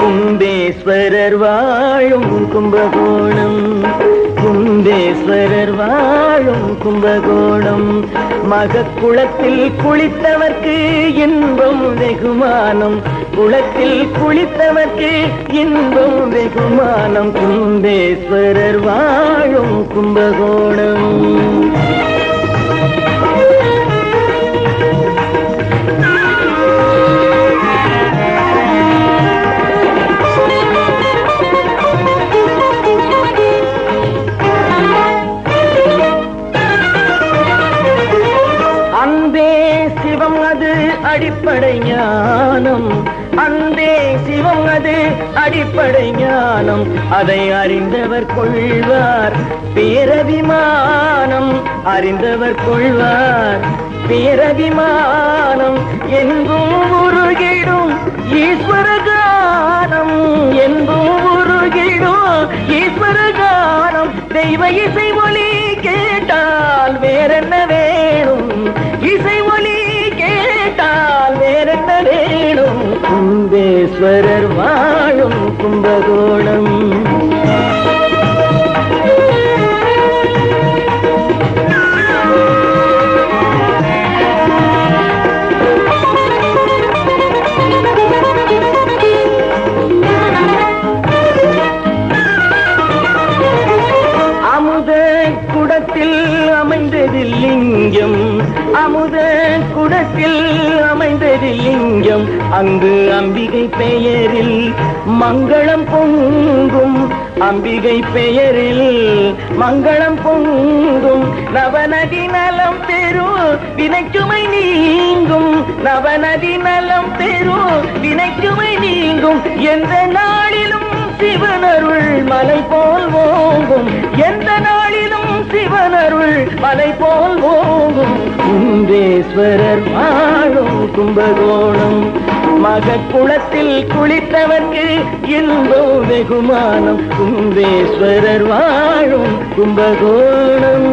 கும்பேஸ்வரர் வாழும் கும்பகோணம், கும்பேஸ்வரர் வாழும் கும்பகோணம். மகக்குளத்தில் குளித்தவர்க்கு இன்பம் வெகுமானம், குளத்தில் குளித்தவர்க்கு இன்பம் வெகுமானம். கும்பேஸ்வரர் வாழும் கும்பகோணம். அன்பே சிவம் அது அடிப்படை ஞானம், அன்பே சிவம் அது அடிப்படை ஞானம். அதை அறிந்தவர் கொள்வார் பேரபிமானம், அறிந்தவர் கொள்வார் பேரபிமானம். எங்கும் உருகிடும் ஈஸ்வர கானம், எங்கும் உருகிடும் ஈஸ்வர கானம். தெய்வ இசை ஒலி கேட்டால் வேறென்ன வேணும், இசை ஒலி கேட்டால் வேறென்ன வேணும். கும்பேஸ்வரர் வாழும் கும்பகோணம். அமுத குடத்தில் அமைந்தது லிங்கம், அமுத குடத்தில் அமைந்தது லிங்கம். அங்கு அம்பிகை பெயரில் மங்களம் பொங்கும், அம்பிகை பெயரில் மங்களம் பொங்கும். நவநதி நலம் பெறும் வினைச்சுமை நீங்கும், நவநதி நலம் பெறும் வினைச்சுமை நீங்கும். எந்த நாளிலும் சிவனருள் மலை போல் ஓங்கும், எந்த நாளிலும் சிவனருள் மலை போல் ஓங்கும். கும்பேஸ்வரர் வாழும் கும்பகோணம். மகக்குளத்தில் குளித்தவர்க்கு இன்பம் வெகுமானம். கும்பேஸ்வரர் வாழும் கும்பகோணம்.